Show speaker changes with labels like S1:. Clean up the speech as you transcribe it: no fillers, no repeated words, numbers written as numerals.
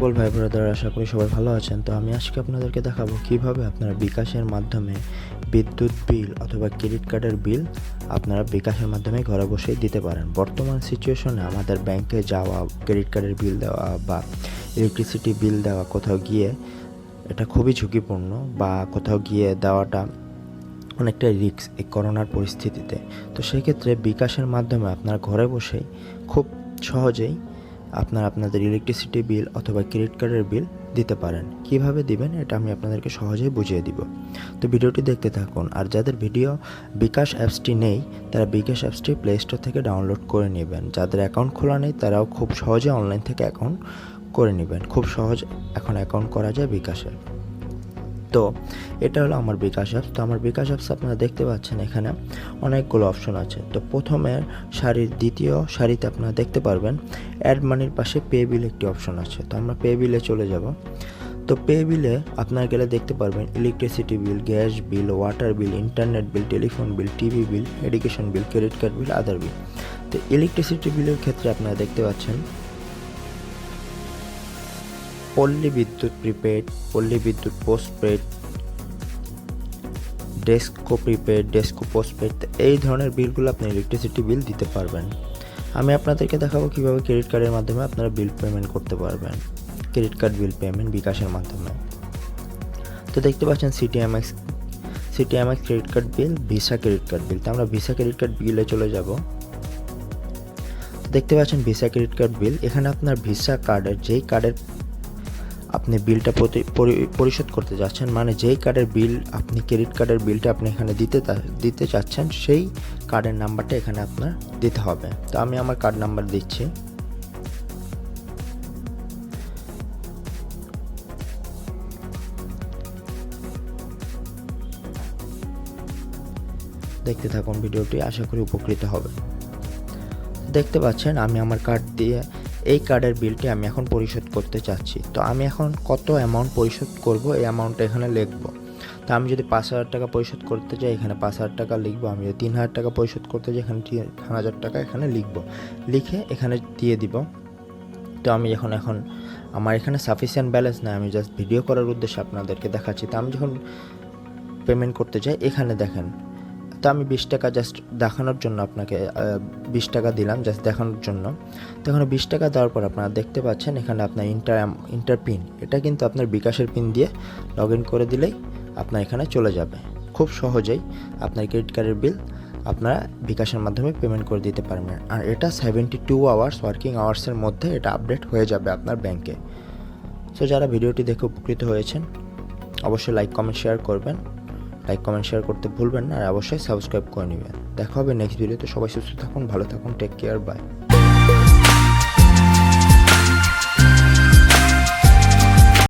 S1: People ভাই brother, আশা করি সবাই ভালো আছেন। তো আমি আজকে আপনাদেরকে দেখাবো কিভাবে আপনারা বিকাশের মাধ্যমে বিদ্যুৎ বিল অথবা ক্রেডিট কার্ডের বিল আপনারা বিকাশের মাধ্যমে ঘরে বসেই দিতে পারেন। বর্তমান সিচুয়েশনে আমাদের ব্যাংকে যাওয়া, ক্রেডিট কার্ডের বিল দেওয়া বা ইলেকট্রিসিটি বিল দেওয়া কোথাও গিয়ে এটা খুবই ঝুঁকিপূর্ণ, বা কোথাও গিয়ে দেওয়াটা অনেকটা রিস্ক এই করোনার পরিস্থিতিতে। তো সেক্ষেত্রে বিকাশের মাধ্যমে আপনারা ঘরে বসেই খুব সহজেই আপনাদের ইলেকট্রিসিটি বিল অথবা ক্রেডিট কার্ডের বিল দিতে পারেন। কিভাবে দিবেন এটা আমি আপনাদেরকে সহজেই বুঝিয়ে দিব। তো ভিডিওটি দেখতে থাকুন। আর যাদের বিকাশ অ্যাপসটি নেই তারা বিকাশ অ্যাপসটি প্লে স্টোর থেকে ডাউনলোড করে নেবেন। যাদের অ্যাকাউন্ট খোলা নেই তারাও খুব সহজে অনলাইন থেকে অ্যাকাউন্ট করে নেবেন। খুব সহজ এখন অ্যাকাউন্ট করা যায় বিকাশে। তো এটা হলো আমার বিকাশ অ্যাপস। তো আমার বিকাশ অ্যাপস আপনারা দেখতে পাচ্ছেন এখানে অনেকগুলো অপশন আছে। তো প্রথমের সারির দ্বিতীয় সারিতে আপনারা দেখতে পারবেন অ্যাড মানির পাশে পে বিল একটি অপশন আছে। তো আমরা পে বিলে চলে যাব। তো পে বিলে আপনারা গেলে দেখতে পারবেন electricity bill, gas bill, water bill, internet bill, telephone bill, TV bill, education bill, credit card bill, other bill. তো ইলেকট্রিসিটি বিলের ক্ষেত্রে আপনারা দেখতে পাচ্ছেন পল্লী বিদ্যুৎ প্রিপেড, পল্লী বিদ্যুৎ postpaid, DESCO prepaid, DESCO postpaid, এই ধরনের বিলগুলো আপনি ইলেকট্রিসিটি বিল দিতে পারবেন। আমি আপনাদেরকে দেখাবো কীভাবে ক্রেডিট কার্ডের মাধ্যমে আপনারা বিল পেমেন্ট করতে পারবেন। ক্রেডিট কার্ড বিল পেমেন্ট বিকাশের মাধ্যমে। তো দেখতে পাচ্ছেন CTMX credit card bill, Visa credit card bill. তো আমরা ভিসা ক্রেডিট কার্ড বিলে চলে যাব। দেখতে পাচ্ছেন ভিসা ক্রেডিট কার্ড বিল। এখানে আপনার ভিসা কার্ডের যেই কার্ডের আপনি বিলটা পরিশোধ করতে যাচ্ছেন, মানে যেই কার্ডের বিল আপনি ক্রেডিট কার্ডের বিলটা আপনি এখানে দিতে চাচ্ছেন সেই কার্ডের নাম্বারটা এখানে আপনার দিতে হবে। তো আমি আমার কার্ড নাম্বার দিচ্ছি। দেখতে থাকুন ভিডিওটি, আশা করি উপকৃত হবে। দেখতে পাচ্ছেন আমি আমার কার্ড দিয়ে এই কার্ডের বিলটি আমি এখন পরিশোধ করতে চাচ্ছি। তো আমি এখন কত অ্যামাউন্ট পরিশোধ করব এই অ্যামাউন্টটা এখানে লিখব। তো আমি যদি 5,000 টাকা পরিশোধ করতে চাই এখানে 5,000 টাকা লিখব। আমি যদি 3,000 টাকা পরিশোধ করতে চাই এখানে 3,000 টাকা এখানে লিখব, লিখে এখানে দিয়ে দিব। তো আমি এখন আমার এখানে সাফিসিয়েন্ট ব্যালেন্স না, আমি জাস্ট ভিডিও করার উদ্দেশ্যে আপনাদেরকে দেখাচ্ছি। তো আমি যখন পেমেন্ট করতে চাই এখানে দেখেন, তো আমি 20 টাকা জাস্ট দেখানোর জন্য আপনাকে 20 টাকা দিলাম জাস্ট দেখানোর জন্য। তো এখানে 20 টাকা দেওয়ার পর আপনারা দেখতে পাচ্ছেন এখানে আপনার ইন্টার পিন, এটা কিন্তু আপনার বিকাশের পিন দিয়ে লগ ইন করে দিলেই আপনার এখানে চলে যাবে। খুব সহজেই আপনার ক্রেডিট কার্ডের বিল আপনারা বিকাশের মাধ্যমে পেমেন্ট করে দিতে পারবেন। আর এটা 72 আওয়ার্স ওয়ার্কিং আওয়ার্সের মধ্যে এটা আপডেট হয়ে যাবে আপনার ব্যাংকে। সো যারা ভিডিওটি দেখে উপকৃত হয়েছেন অবশ্যই লাইক কমেন্ট শেয়ার করবেন। লাইক কমেন্ট শেয়ার করতে ভুলবেন না, আর অবশ্যই সাবস্ক্রাইব করে নেবেন। দেখা হবে নেক্সট ভিডিওতে। সবাই সুস্থ থাকুন, ভালো থাকুন, টেক কেয়ার, বাই।